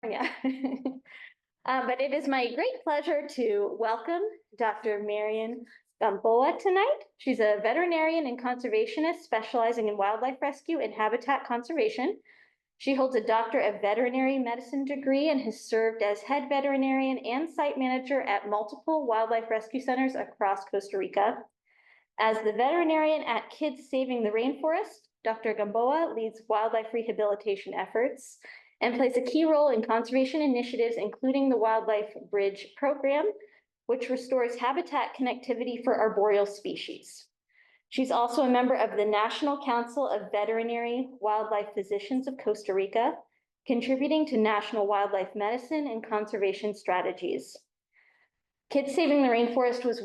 Yeah. But it is my great pleasure to welcome Dr. Marian Gamoa tonight. She's a veterinarian and conservationist specializing in wildlife rescue and habitat conservation. She holds a Doctor of Veterinary Medicine degree and has served as head veterinarian and site manager at multiple wildlife rescue centers across Costa Rica. As the veterinarian at Kids Saving the Rainforest, Dr. Gamboa leads wildlife rehabilitation efforts and plays a key role in conservation initiatives, including the Wildlife Bridge Program, which restores habitat connectivity for arboreal species. She's also a member of the National Council of Veterinary Wildlife Physicians of Costa Rica, contributing to national wildlife medicine and conservation strategies. Kids Saving the Rainforest was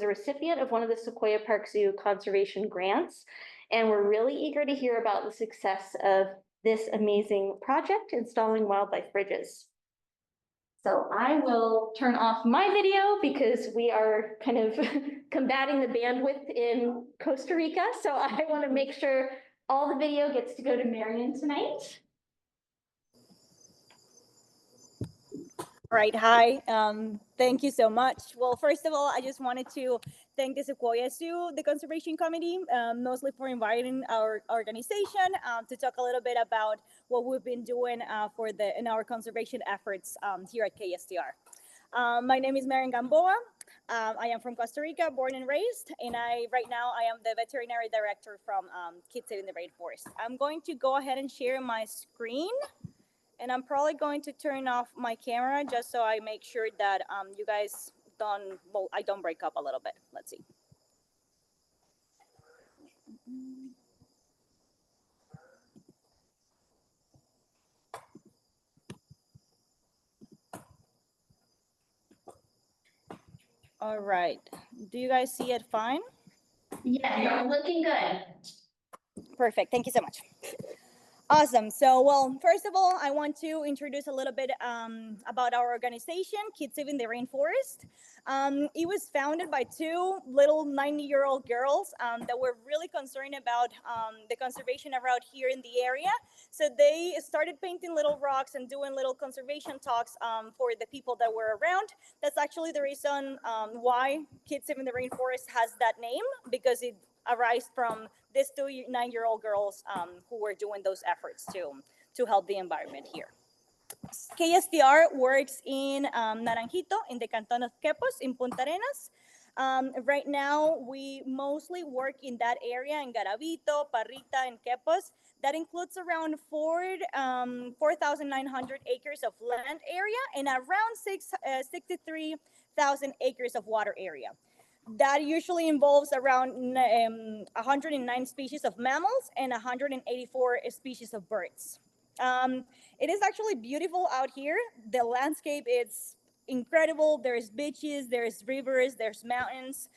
a recipient of one of the Sequoia Park Zoo conservation grants, and we're really eager to hear about the success of this amazing project, installing wildlife bridges. So I will turn off my video because we are kind of combating the bandwidth in Costa Rica. So I want to make sure all the video gets to go to Marian tonight. All right, hi, thank you so much. Well, first of all, I just wanted to thank the Sequoia Zoo, the Conservation Committee, mostly for inviting our organization to talk a little bit about what we've been doing in our conservation efforts here at KSTR. My name is Marian Gamoa. I am from Costa Rica, born and raised, and right now I am the veterinary director from Kids Saving the Rainforest. I'm going to go ahead and share my screen. And I'm probably going to turn off my camera just so I make sure that you guys I don't break up a little bit. Let's see. All right. Do you guys see it fine? Yeah, you're looking good. Perfect. Thank you so much. Awesome. So, well, first of all, I want to introduce a little bit about our organization, Kids Saving the Rainforest. It was founded by two little 90-year-old girls that were really concerned about the conservation around here in the area. So they started painting little rocks and doing little conservation talks for the people that were around. That's actually the reason why Kids Saving the Rainforest has that name, because it arise from these two 9-year-old girls who were doing those efforts to help the environment here. KSTR works in Naranjito, in the Canton of Quepos, in Punta Arenas. Right now, we mostly work in that area, in Garavito, Parrita, and Quepos. That includes around 4,900 acres of land area and around 63,000 acres of water area. That usually involves around 109 species of mammals and 184 species of birds. It is actually beautiful out here. The landscape is incredible. There's beaches, there's rivers, there's mountains.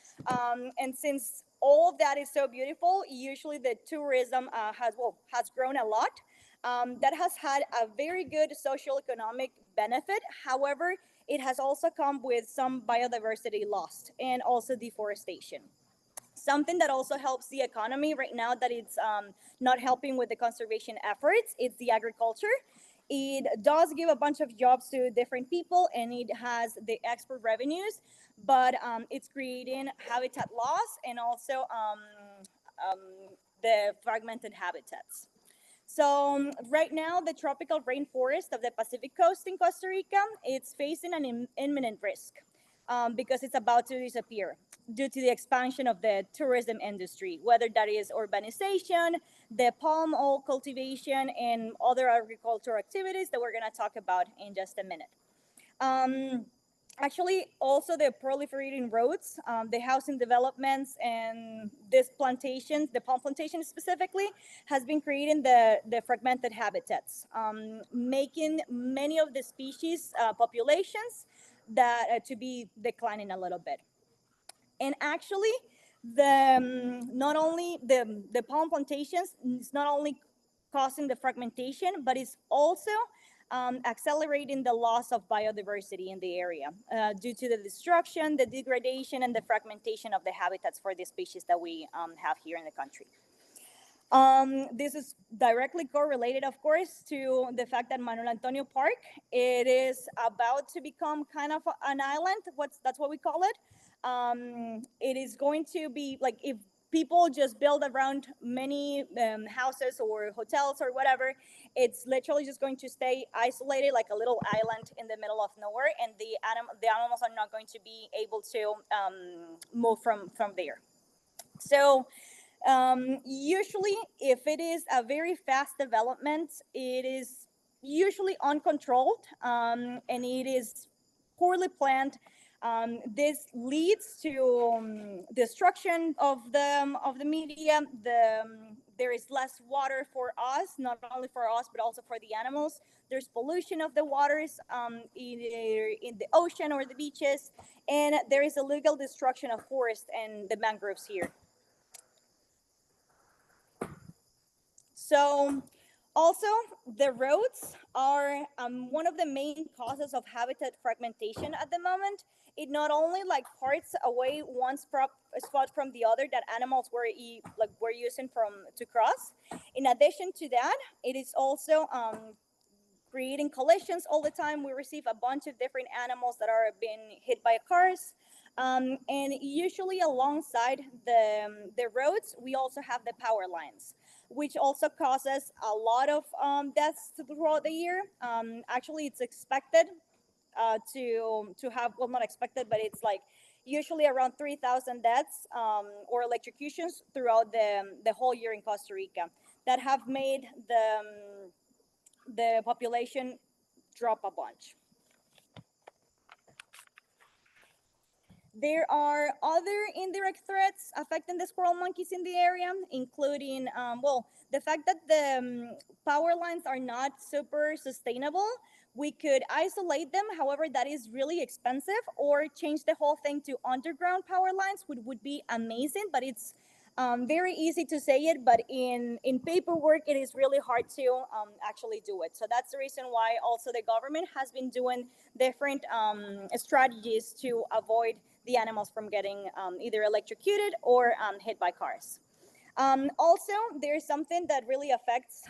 And since all of that is so beautiful, usually the tourism has grown a lot. That has had a very good social economic benefit. However, it has also come with some biodiversity lost and also deforestation. Something that also helps the economy right now that it's not helping with the conservation efforts, it's the agriculture. It does give a bunch of jobs to different people and it has the export revenues, but it's creating habitat loss and also the fragmented habitats. So right now, the tropical rainforest of the Pacific coast in Costa Rica, it's facing an imminent risk because it's about to disappear due to the expansion of the tourism industry, whether that is urbanization, the palm oil cultivation, and other agricultural activities that we're going to talk about in just a minute. Actually, also the proliferating roads, the housing developments, and these plantations, the palm plantation specifically, has been creating the fragmented habitats, making many of the species populations that to be declining a little bit. And actually, not only the palm plantations is not only causing the fragmentation, but it's also accelerating the loss of biodiversity in the area due to the destruction, the degradation, and the fragmentation of the habitats for the species that we have here in the country. This is directly correlated, of course, to the fact that Manuel Antonio Park, it is about to become kind of an island. That's what we call it. It is going to be like if people just build around many houses or hotels or whatever, it's literally just going to stay isolated like a little island in the middle of nowhere, and the animals are not going to be able to move from there. So usually, if it is a very fast development, it is usually uncontrolled, and it is poorly planned. This leads to destruction of the media. There is less water for us, not only for us but also for the animals. There's pollution of the waters, either in the ocean or the beaches, and there is illegal destruction of forest and the mangroves here. So, also, the roads are one of the main causes of habitat fragmentation at the moment. It not only like parts away one spot from the other that animals were using to cross. In addition to that, it is also creating collisions all the time. We receive a bunch of different animals that are being hit by cars. And usually alongside the roads, we also have the power lines, which also causes a lot of deaths throughout the year. Actually, it's expected to have, well, not expected, but it's like usually around 3,000 deaths or electrocutions throughout the whole year in Costa Rica that have made the population drop a bunch. There are other indirect threats affecting the squirrel monkeys in the area, including, the fact that the power lines are not super sustainable. We could isolate them, however, that is really expensive, or change the whole thing to underground power lines, which would be amazing, but it's very easy to say it, but in paperwork, it is really hard to actually do it. So that's the reason why also the government has been doing different strategies to avoid the animals from getting either electrocuted or hit by cars. Also, there's something that really affects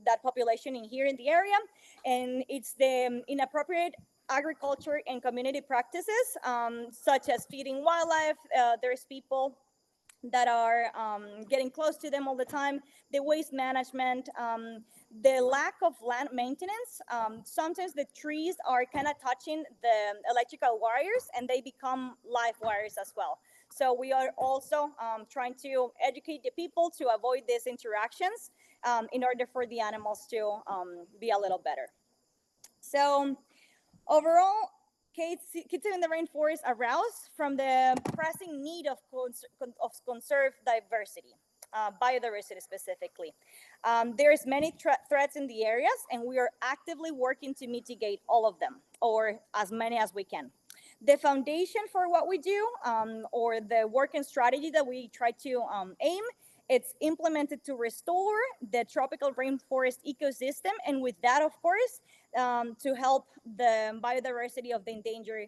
that population in here in the area, and it's the inappropriate agriculture and community practices, such as feeding wildlife. There's people that are getting close to them all the time, the waste management, the lack of land maintenance. Sometimes the trees are kind of touching the electrical wires and they become live wires as well. So we are also trying to educate the people to avoid these interactions in order for the animals to be a little better. So overall, kids in the rainforest arouse from the pressing need of conserve diversity, biodiversity specifically. There's many threats in the areas, and we are actively working to mitigate all of them, or as many as we can. The foundation for what we do, or the working strategy that we try to aim, it's implemented to restore the tropical rainforest ecosystem, and with that, of course, to help the biodiversity of the endangered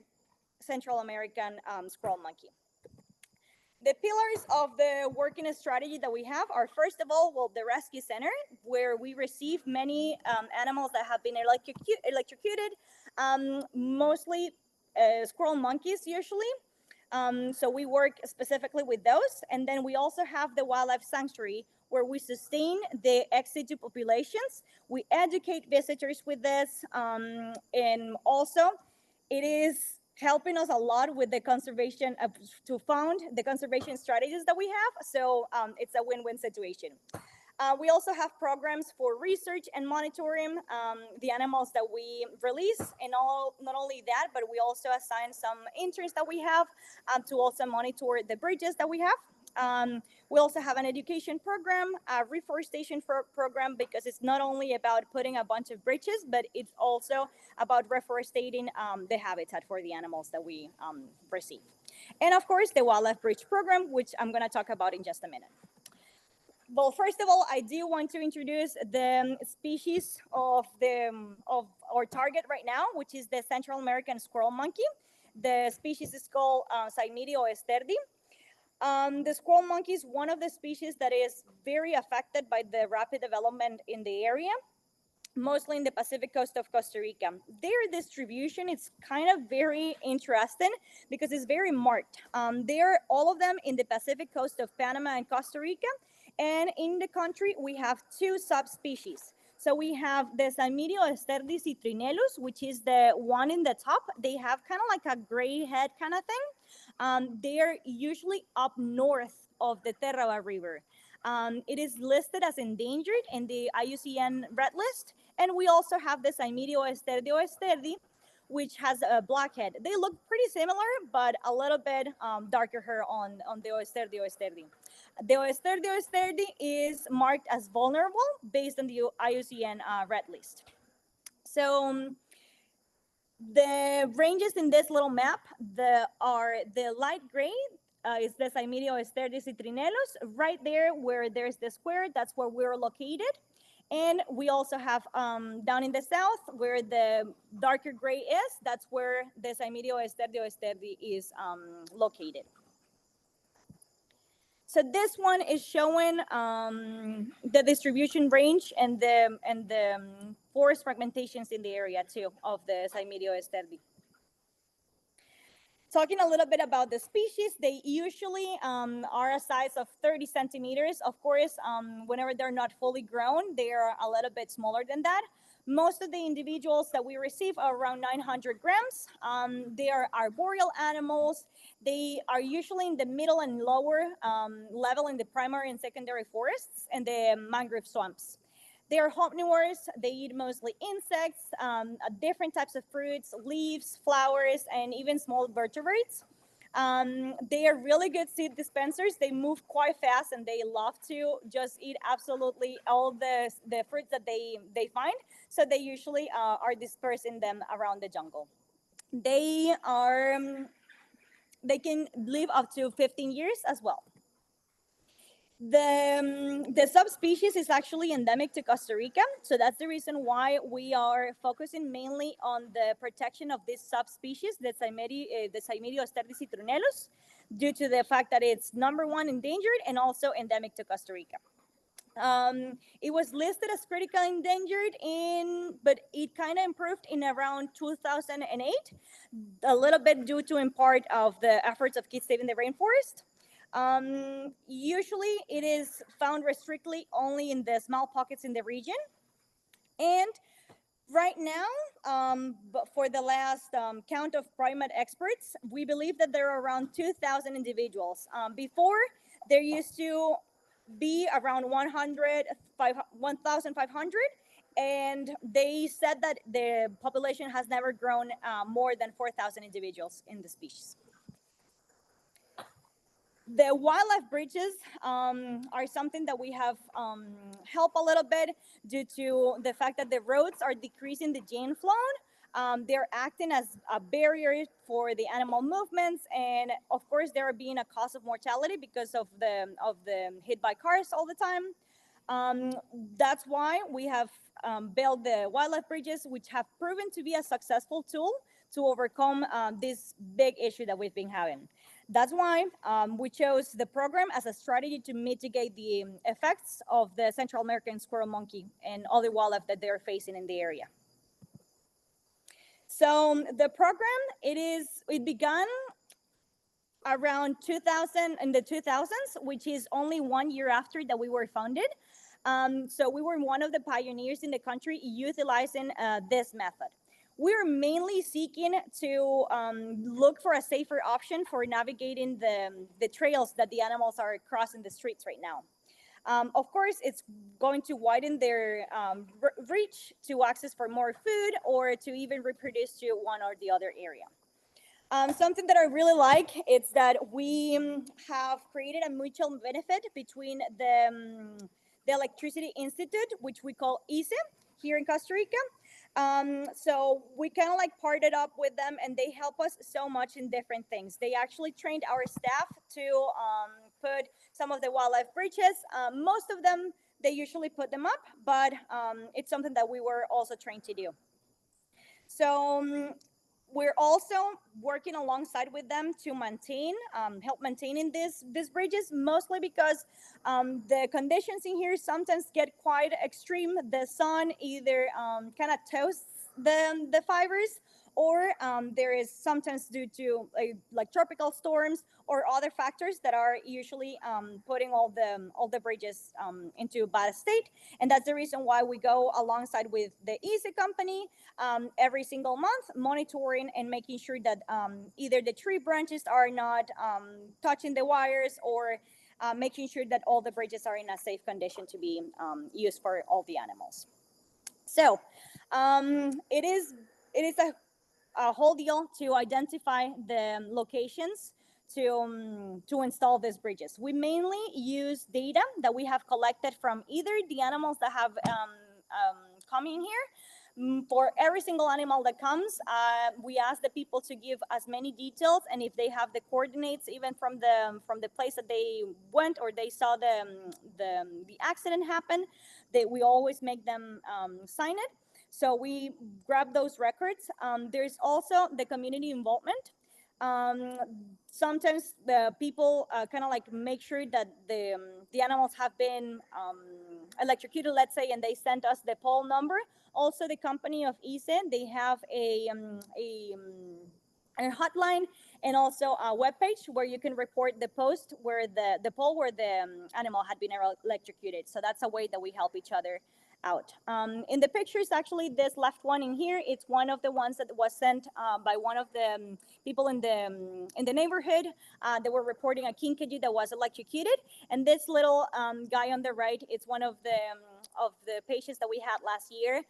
Central American squirrel monkey. The pillars of the working strategy that we have are, first of all, well, the rescue center, where we receive many animals that have been electrocuted, mostly squirrel monkeys usually. So we work specifically with those. And then we also have the wildlife sanctuary, where we sustain the ex-situ populations. We educate visitors with this. And also, it is helping us a lot with the conservation, to found the conservation strategies that we have. So it's a win-win situation. We also have programs for research and monitoring the animals that we release, and not only that, but we also assign some interns that we have to also monitor the bridges that we have. We also have an education program, a reforestation program, because it's not only about putting a bunch of bridges, but it's also about reforestating the habitat for the animals that we receive. And of course, the Wildlife Bridge Program, which I'm going to talk about in just a minute. Well, first of all, I do want to introduce the species of our target right now, which is the Central American squirrel monkey. The species is called Cymideo esterdi. The squirrel monkey is one of the species that is very affected by the rapid development in the area, mostly in the Pacific coast of Costa Rica. Their distribution is kind of very interesting because it's very marked. They're all of them in the Pacific coast of Panama and Costa Rica. And in the country, we have two subspecies. So we have the Samirio esterdis citrinellus, which is the one in the top. They have kind of like a gray head kind of thing. They're usually up north of the Terraba River. It is listed as endangered in the IUCN Red List. And we also have the Samirio esterdio esterdi, which has a black head. They look pretty similar, but a little bit darker hair on the esterdio esterdi. The esterdio esterdi is marked as vulnerable based on the IUCN Red List. So the ranges in this little map are the light gray is the Samirio esterdis citrinellus. Right there where there's the square, that's where we're located. And we also have down in the south where the darker gray is, that's where the Samirio esterdio esterdi is located. So this one is showing the distribution range and the forest fragmentations in the area too of the Samirio esterdi. Talking a little bit about the species, they usually are a size of 30 centimeters. Of course, whenever they're not fully grown, they are a little bit smaller than that. Most of the individuals that we receive are around 900 grams. They are arboreal animals. They are usually in the middle and lower level in the primary and secondary forests and the mangrove swamps. They are omnivores. They eat mostly insects, different types of fruits, leaves, flowers, and even small vertebrates. They are really good seed dispensers. They move quite fast, and they love to just eat absolutely all the fruits that they find. So they usually are dispersing them around the jungle. They can live up to 15 years as well. The subspecies is actually endemic to Costa Rica, so that's the reason why we are focusing mainly on the protection of this subspecies, the Saimerio esterdis citrinellus, due to the fact that it's number one endangered and also endemic to Costa Rica. It was listed as critically endangered but it kind of improved in around 2008, a little bit due to in part of the efforts of Kids Saving the Rainforest. Usually it is found restrictedly only in the small pockets in the region. And right now, but for the last count of primate experts, we believe that there are around 2,000 individuals. Before, there used to be around 1,500, and they said that the population has never grown more than 4,000 individuals in the species. The wildlife bridges are something that we have helped a little bit due to the fact that the roads are decreasing the gene flow. They're acting as a barrier for the animal movements, and of course, they're being a cause of mortality because of the hit by cars all the time. That's why we have built the wildlife bridges, which have proven to be a successful tool to overcome this big issue that we've been having. That's why we chose the program as a strategy to mitigate the effects of the Central American squirrel monkey and other wildlife that they're facing in the area. So the program, it began around 2000 in the 2000s, which is only 1 year after that we were founded. So we were one of the pioneers in the country utilizing this method. We're mainly seeking to look for a safer option for navigating the trails that the animals are crossing the streets right now. Of course, it's going to widen their reach to access for more food or to even reproduce to one or the other area. Something that I really like is that we have created a mutual benefit between the Electricity Institute, which we call ICE here in Costa Rica. So we kind of like partnered up with them, and they help us so much in different things. They actually trained our staff to put some of the wildlife bridges. Most of them, they usually put them up, but it's something that we were also trained to do. So we're also working alongside with them to maintain, help maintaining these bridges, mostly because the conditions in here sometimes get quite extreme. The sun either kind of toasts the fibers, or there is sometimes due to like tropical storms or other factors that are usually putting all the bridges into a bad state. And that's the reason why we go alongside with the easy company every single month, monitoring and making sure that either the tree branches are not touching the wires, or making sure that all the bridges are in a safe condition to be used for all the animals. So it is a whole deal to identify the locations to install these bridges. We mainly use data that we have collected from either the animals that have come in here. For every single animal that comes, we ask the people to give as many details, and if they have the coordinates, even from the place that they went or they saw the accident happen, we always make them sign it. So we grab those records. There's also the community involvement. Sometimes the people kind of like make sure that the animals have been electrocuted, let's say, and they sent us the poll number. Also, the company of ISE, they have a hotline and also a webpage where you can report the post where the poll where the animal had been electrocuted. So that's a way that we help each other out. In the pictures, actually, this left one in here, it's one of the ones that was sent by one of the people in the neighborhood. They were reporting a kinkajou that was electrocuted, and this little guy on the right, it's one of the patients that we had last year.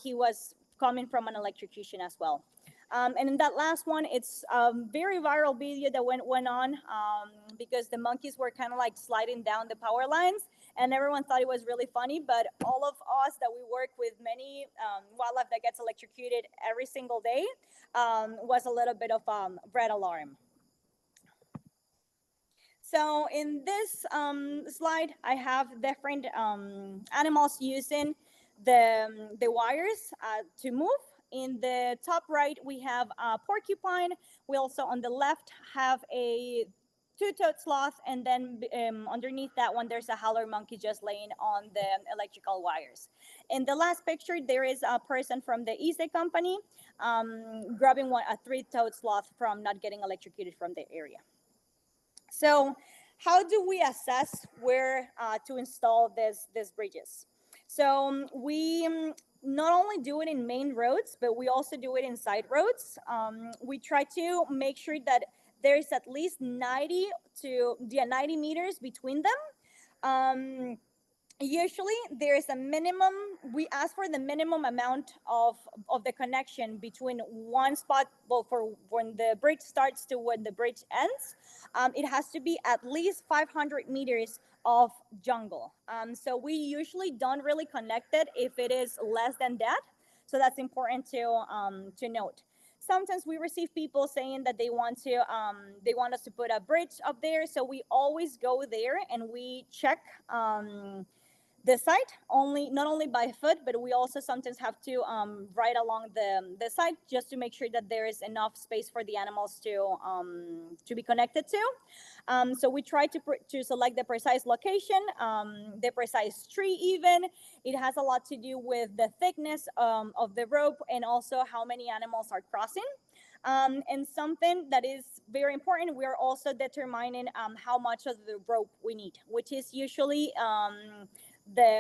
He was coming from an electrocution as well. And in that last one, it's a very viral video that went on because the monkeys were kind of like sliding down the power lines, and everyone thought it was really funny. But all of us that we work with many wildlife that gets electrocuted every single day was a little bit of red alarm. So in this slide, I have different animals using the wires to move. In the top right, we have a porcupine. We also on the left have a two-toed sloth, and then underneath that one, there's a howler monkey just laying on the electrical wires. In the last picture, there is a person from the ISE company grabbing a three-toed sloth from not getting electrocuted from the area. So how do we assess where to install these bridges? So we not only do it in main roads, but we also do it in side roads. We try to make sure that there's at least 90 meters between them. Usually there's a minimum, we ask for the minimum amount of the connection between one spot, well, for when the bridge starts to when the bridge ends. It has to be at least 500 meters of jungle. So we usually don't really connect it if it is less than that. So that's important to note. Sometimes we receive people saying that they want us to put a bridge up there. So we always go there and we check the site, not only by foot, but we also sometimes have to ride along the site just to make sure that there is enough space for the animals to be connected to. So we try to select the precise location, the precise tree even. It has a lot to do with the thickness of the rope and also how many animals are crossing. And something that is very important, we are also determining how much of the rope we need, which is usually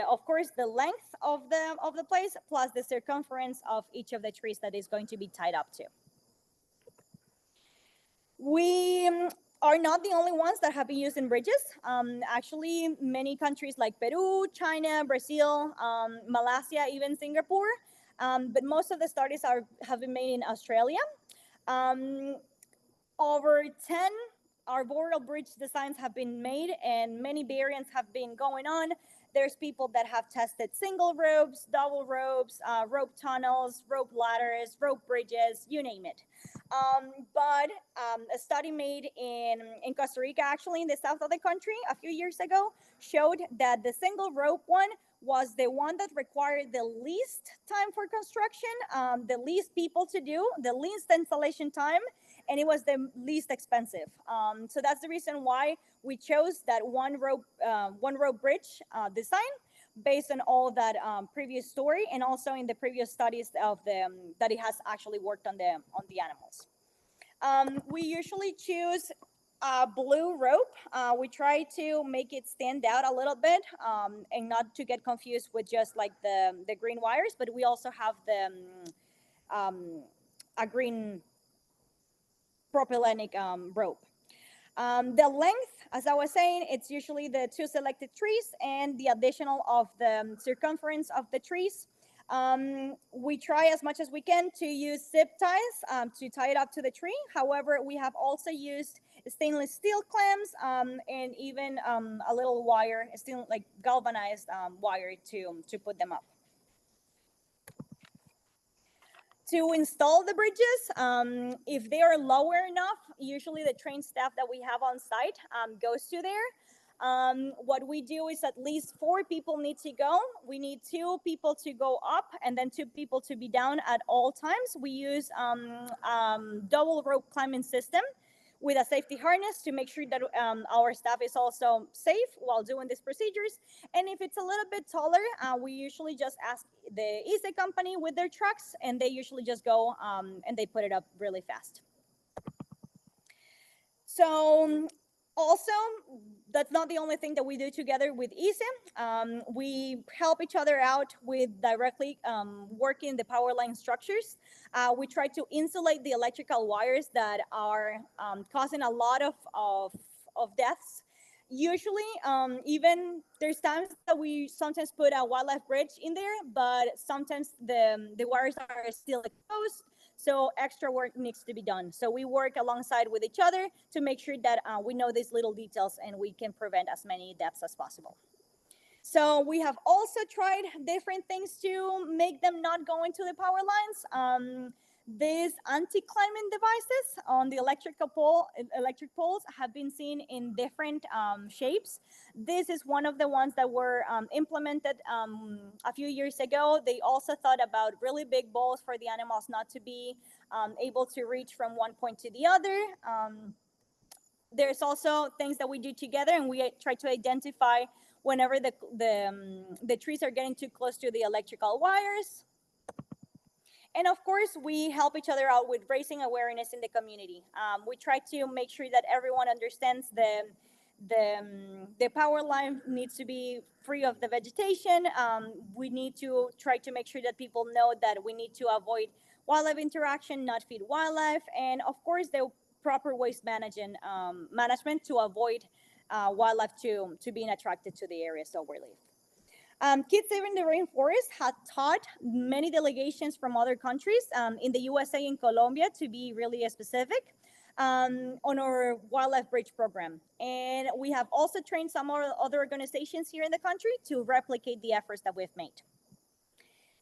of course the length of the place plus the circumference of each of the trees that is going to be tied up to. We are not the only ones that have been using bridges. Actually, many countries like Peru, China, Brazil, Malaysia, even Singapore, but most of the studies have been made in Australia. Over 10 arboreal bridge designs have been made and many variants have been going on. There's people that have tested single ropes, double ropes, rope tunnels, rope ladders, rope bridges, you name it. But a study made in Costa Rica, actually in the south of the country a few years ago, showed that the single rope one was the one that required the least time for construction, the least people to do, the least installation time, and it was the least expensive. So that's the reason why we chose that one rope bridge design, based on all that previous story, and also in the previous studies of the that it has actually worked on the animals. We usually choose a blue rope. We try to make it stand out a little bit, and not to get confused with just like the green wires, but we also have a green propylenic rope. The length, as I was saying, it's usually the two selected trees and the additional of the circumference of the trees. We try as much as we can to use zip ties to tie it up to the tree. However, we have also used stainless steel clamps, and even a little wire, still like galvanized wire to put them up. To install the bridges, if they are lower enough, usually the trained staff that we have on site goes to there. What we do is at least 4 people need to go. We need 2 people to go up and then 2 people to be down at all times. We use double rope climbing system with a safety harness to make sure that our staff is also safe while doing these procedures. And if it's a little bit taller, we usually just ask the ESA company with their trucks, and they usually just go and they put it up really fast. So also, that's not the only thing that we do together with ESA. We help each other out with directly working the power line structures. We try to insulate the electrical wires that are causing a lot of deaths. Usually, even there's times that we sometimes put a wildlife bridge in there, but sometimes the wires are still exposed. So extra work needs to be done. So we work alongside with each other to make sure that we know these little details and we can prevent as many deaths as possible. So we have also tried different things to make them not go into the power lines. These anti-climbing devices on the electric poles have been seen in different shapes. This is one of the ones that were implemented a few years ago. They also thought about really big balls for the animals not to be able to reach from one point to the other. There's also things that we do together, and we try to identify whenever the trees are getting too close to the electrical wires. And of course, we help each other out with raising awareness in the community. We try to make sure that everyone understands the power line needs to be free of the vegetation. We need to try to make sure that people know that we need to avoid wildlife interaction, not feed wildlife, and of course, the proper waste management to avoid wildlife to being attracted to the areas that we live. Kids Saving the Rainforest had taught many delegations from other countries in the USA and Colombia, to be really specific, on our Wildlife Bridge Program. And we have also trained some other organizations here in the country to replicate the efforts that we've made.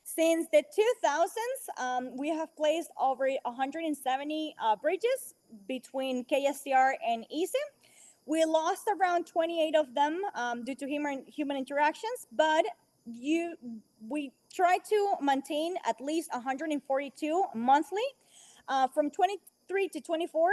Since the 2000s, we have placed over 170 bridges between KSTR and ESA. We lost around 28 of them due to human interactions, but we try to maintain at least 142 monthly. From 23 to 24,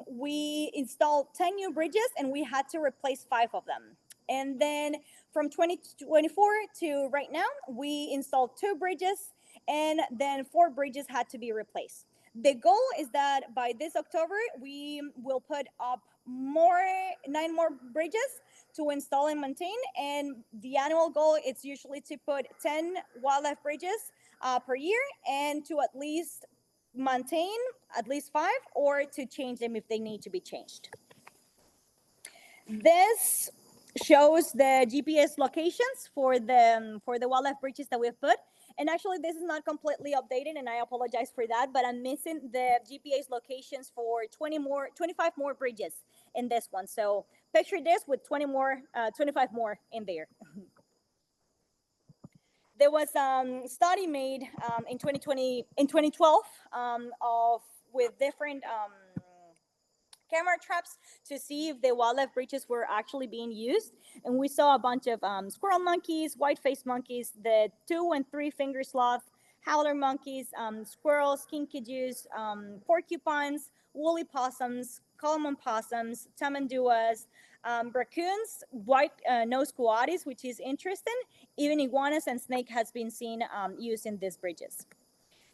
we installed 10 new bridges, and we had to replace 5 of them. And then from 2024 to right now, we installed 2 bridges, and then 4 bridges had to be replaced. The goal is that by this October, we will put up 9 more bridges to install and maintain. And the annual goal is usually to put 10 wildlife bridges per year, and to at least maintain at least 5, or to change them if they need to be changed. This shows the GPS locations for the wildlife bridges that we've put. And actually, this is not completely updated, and I apologize for that, but I'm missing the GPS locations for 25 more bridges in this one. So picture this with 25 more in there. There was study made in 2012 with different camera traps to see if the wildlife bridges were actually being used. And we saw a bunch of squirrel monkeys, white-faced monkeys, the 2 and 3 finger sloth, howler monkeys, squirrels, kinkajous, porcupines, woolly possums, common possums, tamanduas, raccoons, white-nosed coatis, which is interesting. Even iguanas and snake has been seen using these bridges.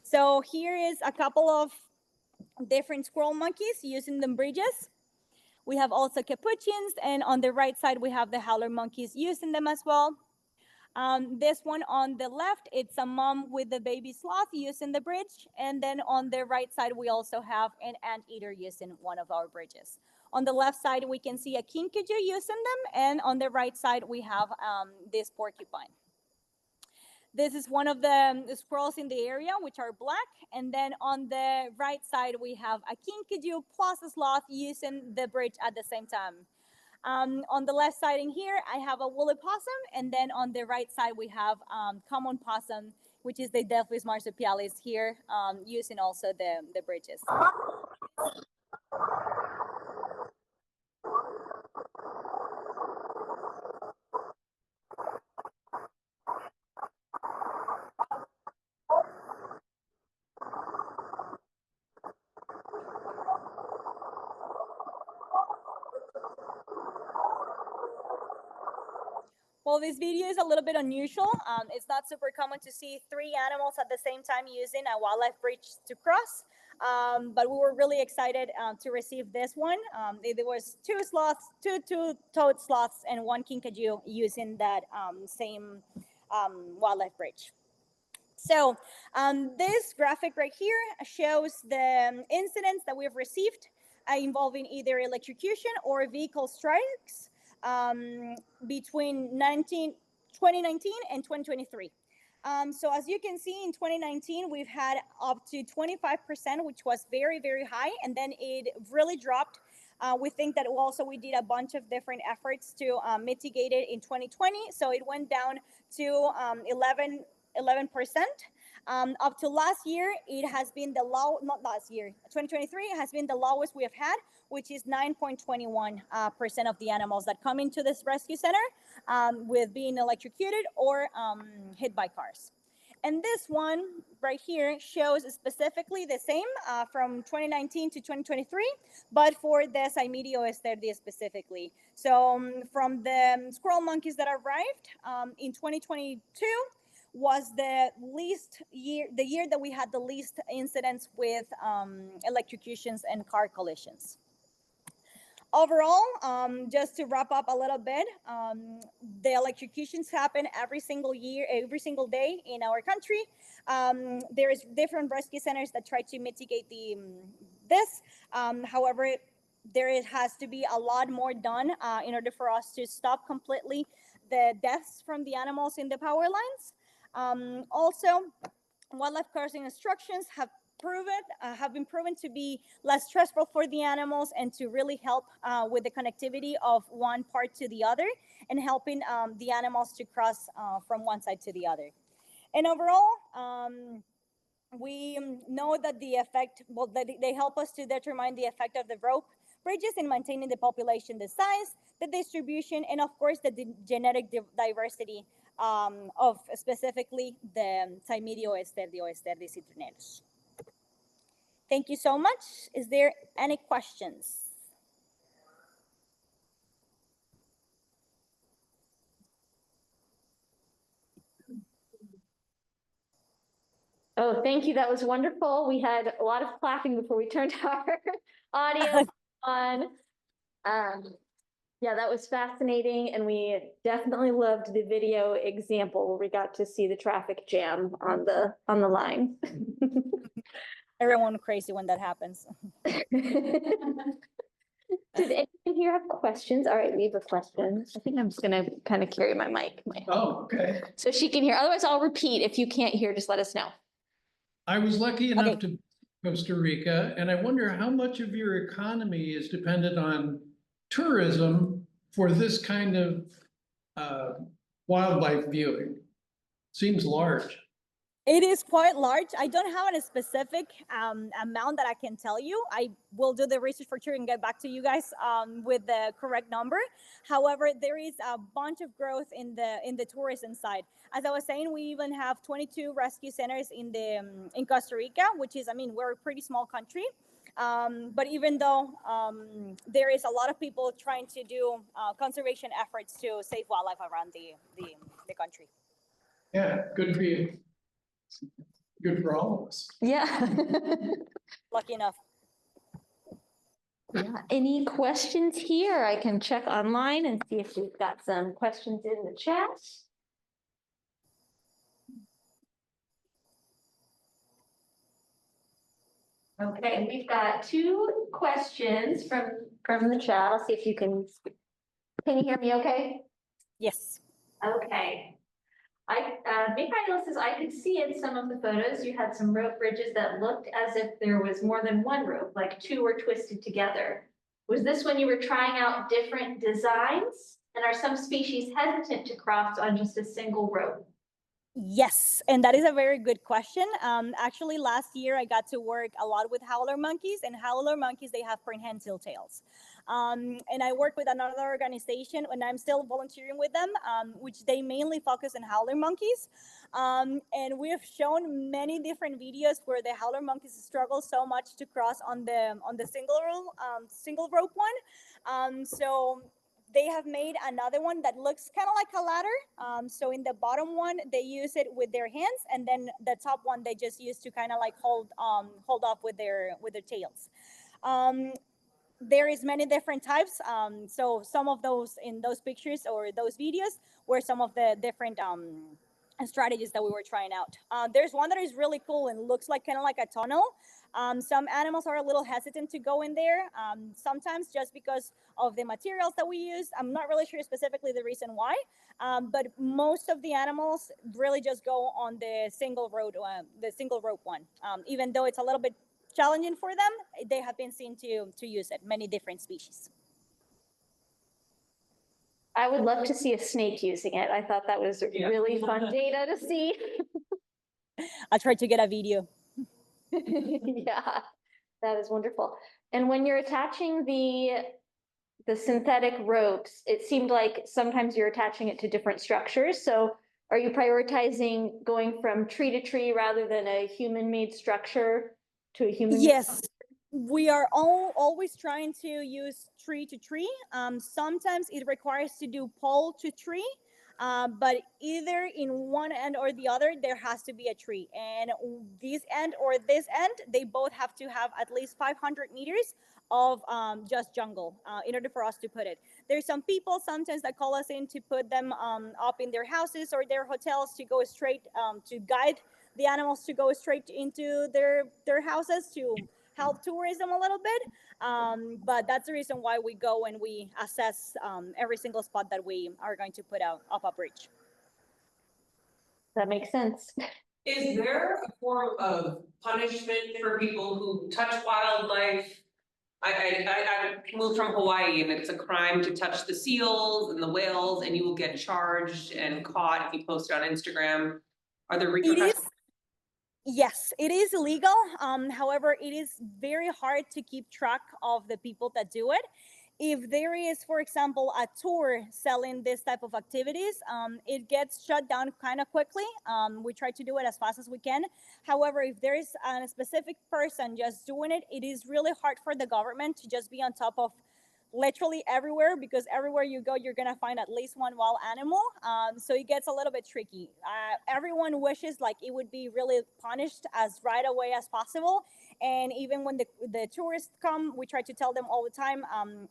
So here is a couple of different squirrel monkeys using the bridges. We have also capuchins, and on the right side, we have the howler monkeys using them as well. This one on the left, it's a mom with the baby sloth using the bridge. And then on the right side, we also have an anteater using one of our bridges. On the left side, we can see a kinkajou using them. And on the right side, we have this porcupine. This is one of the squirrels in the area, which are black. And then on the right side, we have a kinkajou plus a sloth using the bridge at the same time. On the left side in here, I have a woolly possum. And then on the right side, we have common possum, which is the Delphis marsupialis here, using also the bridges. Well, this video is a little bit unusual. It's not super common to see 3 animals at the same time using a wildlife bridge to cross. But we were really excited to receive this one. There was 2 sloths, 2 two-toed sloths, and 1 kinkajou using that same wildlife bridge. So this graphic right here shows the incidents that we've received involving either electrocution or vehicle strikes between 2019 and 2023. So as you can see, in 2019, we've had up to 25%, which was very, very high. And then it really dropped. We think that also we did a bunch of different efforts to mitigate it in 2020. So it went down to 11%. Up to last year, it has been the low, not last year, 2023 has been the lowest we have had, which is 9.21% of the animals that come into this rescue center with being electrocuted or hit by cars. And this one right here shows specifically the same from 2019 to 2023, but for the Cymedio esterdia specifically. So from the squirrel monkeys that arrived in 2022, was the year that we had the least incidents with electrocutions and car collisions. Overall, just to wrap up a little bit, the electrocutions happen every single year, every single day in our country. There is different rescue centers that try to mitigate this. However, there has to be a lot more done in order for us to stop completely the deaths from the animals in the power lines. Also, wildlife crossing instructions have been proven to be less stressful for the animals and to really help with the connectivity of one part to the other and helping the animals to cross from one side to the other. And overall, we know that the effect, well, that they help us to determine the effect of the rope bridges in maintaining the population, the size, the distribution, and of course the genetic diversity of specifically the Cymedio esterdio esterdi citrineros. Thank you so much. Is there any questions? Oh, thank you. That was wonderful. We had a lot of clapping before we turned our audio on. Yeah, that was fascinating. And we definitely loved the video example where we got to see the traffic jam on the line. Everyone crazy when that happens. Did anyone here have questions? All right, we have a question. I think I'm just gonna kind of carry my mic. Oh, okay. So she can hear. Otherwise, I'll repeat. If you can't hear, just let us know. I was lucky enough to Costa Rica, and I wonder how much of your economy is dependent on tourism for this kind of wildlife viewing. Seems large. It is quite large. I don't have a specific amount that I can tell you. I will do the research for sure and get back to you guys with the correct number. However, there is a bunch of growth in the tourism side. As I was saying, we even have 22 rescue centers in Costa Rica, which is, I mean, we're a pretty small country. But even though there is a lot of people trying to do conservation efforts to save wildlife around the country. Yeah, good for you. Good for all of us. Yeah. Lucky enough. Yeah. Any questions here? I can check online and see if we've got some questions in the chat. Okay, we've got 2 questions from the chat. I'll see if you can you hear me okay? Yes. Okay. Big Idol says, I could see in some of the photos, you had some rope bridges that looked as if there was more than one rope, like 2 were twisted together. Was this when you were trying out different designs? And are some species hesitant to cross on just a single rope? Yes, and that is a very good question. Actually, last year I got to work a lot with howler monkeys, and howler monkeys, they have prehensile tails. And I work with another organization, and I'm still volunteering with them, which they mainly focus on howler monkeys. And we have shown many different videos where the howler monkeys struggle so much to cross on the single rope one. So they have made another one that looks kind of like a ladder. So in the bottom one, they use it with their hands, and then the top one they just use to kind of like hold off with their tails. There is many different types. So some of those in those pictures or those videos were some of the different strategies that we were trying out. There's one that is really cool and looks like kind of like a tunnel. Some animals are a little hesitant to go in there, sometimes just because of the materials that we use. I'm not really sure specifically the reason why, but most of the animals really just go on the single rope one. Even though it's a little bit challenging for them, they have been seen to use it, many different species. I would love to see a snake using it. I thought that was really fun data to see. I tried to get a video. Yeah, that is wonderful. And when you're attaching the synthetic ropes, it seemed like sometimes you're attaching it to different structures. So are you prioritizing going from tree to tree rather than a human-made structure to a human? Yes, we are always trying to use tree to tree. Sometimes it requires to do pole to tree, but either in one end or the other, there has to be a tree. And this end or this end, they both have to have at least 500 meters of just jungle in order for us to put it. There's some people sometimes that call us in to put them up in their houses or their hotels to go straight to guide the animals to go straight into their houses to help tourism a little bit. But that's the reason why we go and we assess every single spot that we are going to put up a bridge. That makes sense. Is there a form of punishment for people who touch wildlife? I moved from Hawaii, and it's a crime to touch the seals and the whales, and you will get charged and caught if you post it on Instagram. Are there repercussions? Yes, it is illegal. However, it is very hard to keep track of the people that do it. If there is, for example, a tour selling this type of activities, it gets shut down kind of quickly. We try to do it as fast as we can. However, if there is a specific person just doing it, it is really hard for the government to just be on top of literally everywhere, because everywhere you go, you're gonna find at least one wild animal. So it gets a little bit tricky. Everyone wishes like it would be really punished as right away as possible. And even when the tourists come, we try to tell them all the time,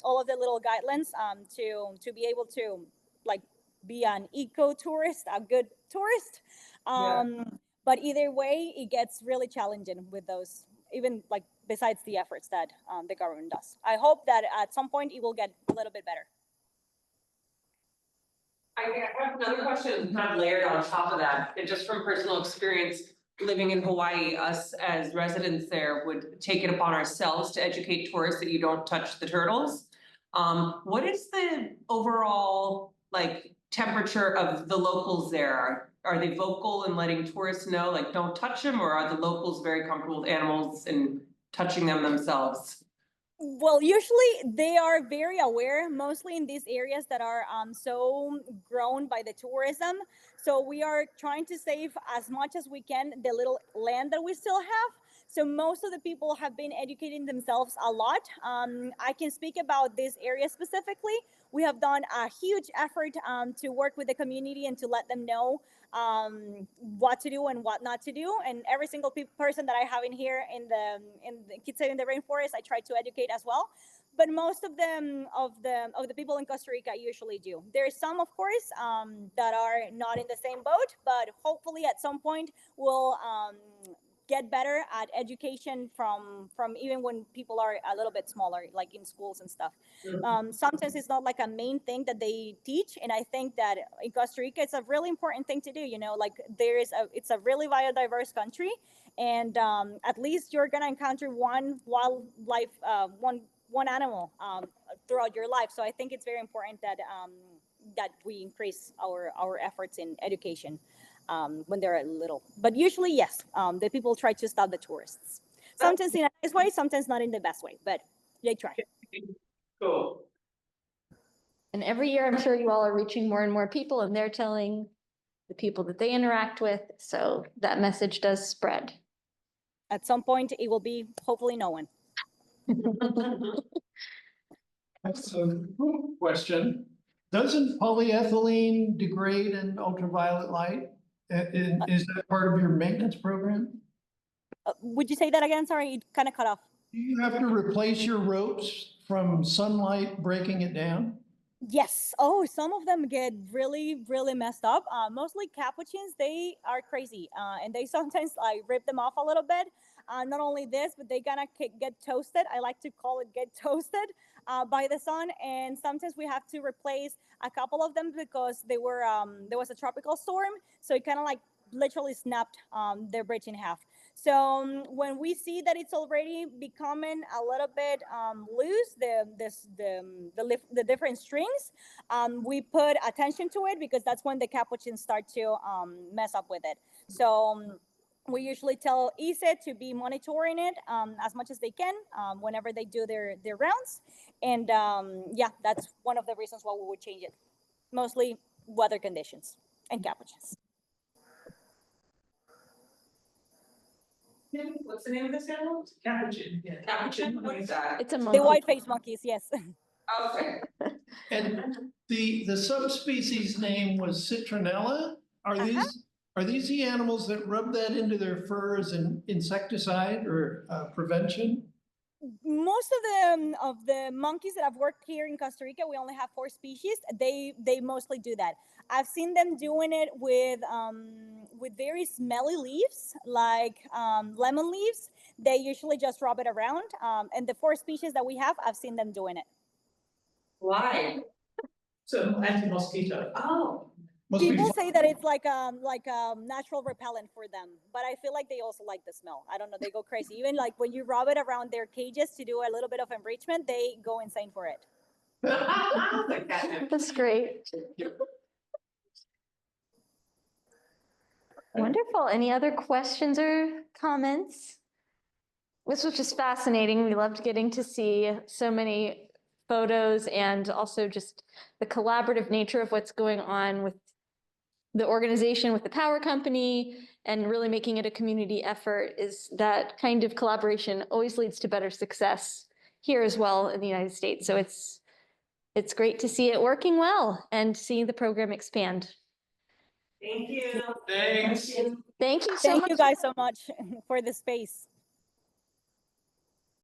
all of the little guidelines to be able to like be an eco tourist, a good tourist. But either way, it gets really challenging with those, even like besides the efforts that the government does. I hope that at some point it will get a little bit better. I have another question kind of layered on top of that, and just from personal experience, living in Hawaii, us as residents there would take it upon ourselves to educate tourists that you don't touch the turtles. What is the overall like temperature of the locals there? are they vocal in letting tourists know, like, don't touch them, or are the locals very comfortable with animals and touching them themselves? Well, usually they are very aware, mostly in these areas that are so grown by the tourism. So we are trying to save as much as we can the little land that we still have. So most of the people have been educating themselves a lot. I can speak about this area specifically. We have done a huge effort to work with the community and to let them know what to do and what not to do. And every single person that I have in here in the Kids Saving the Rainforest, I try to educate as well. But most of them of the people in Costa Rica usually do. There's some, of course, that are not in the same boat, but hopefully at some point we'll get better at education from even when people are a little bit smaller, like in schools and stuff. Sometimes it's not like a main thing that they teach, and I think that in Costa Rica it's a really important thing to do. You know, like it's a really biodiverse country, and at least you're gonna encounter one wildlife, one animal throughout your life. So I think it's very important that that we increase our efforts in education. When they're little. But usually, yes, the people try to stop the tourists. Sometimes in a nice way, sometimes not in the best way, but they try. Cool. And every year, I'm sure you all are reaching more and more people, and they're telling the people that they interact with. So that message does spread. At some point, it will be hopefully no one. That's a question. Doesn't polyethylene degrade in ultraviolet light? Is that part of your maintenance program? Would you say that again? Sorry, it kind of cut off. Do you have to replace your ropes from sunlight breaking it down? Yes. Oh, some of them get really, really messed up. Mostly capuchins, they are crazy, and they sometimes rip them off a little bit. Not only this, but they gonna get toasted. I like to call it get toasted by the sun. And sometimes we have to replace a couple of them because they were there was a tropical storm, so it kind of like literally snapped their bridge in half. So when we see that it's already becoming a little bit loose, the different strings, we put attention to it because that's when the capuchins start to mess up with it. So we usually tell ISE to be monitoring it as much as they can whenever they do their rounds. And yeah, that's one of the reasons why we would change it. Mostly weather conditions and capuchins. What's the name of this animal? Capuchin. Yeah. Capuchin. What is that? It's a monkey. The white-faced monkeys, yes. Okay. And the subspecies name was citronella? Are these the animals that rub that into their fur as an insecticide or prevention? Most of the monkeys that I've worked here in Costa Rica, we only have 4 species. They mostly do that. I've seen them doing it with very smelly leaves, like lemon leaves. They usually just rub it around. And the 4 species that we have, I've seen them doing it. Why? So anti-mosquito. Oh. People say that it's like a natural repellent for them, but I feel like they also like the smell. I don't know, they go crazy. Even like when you rub it around their cages to do a little bit of enrichment, they go insane for it. That's great. Wonderful. Any other questions or comments? This was just fascinating. We loved getting to see so many photos and also just the collaborative nature of what's going on with the organization, with the power company, and really making it a community effort. Is that kind of collaboration always leads to better success here as well in the United States. So it's great to see it working well and seeing the program expand. Thank you. Thanks. Thank you so much. Thank you guys so much for the space.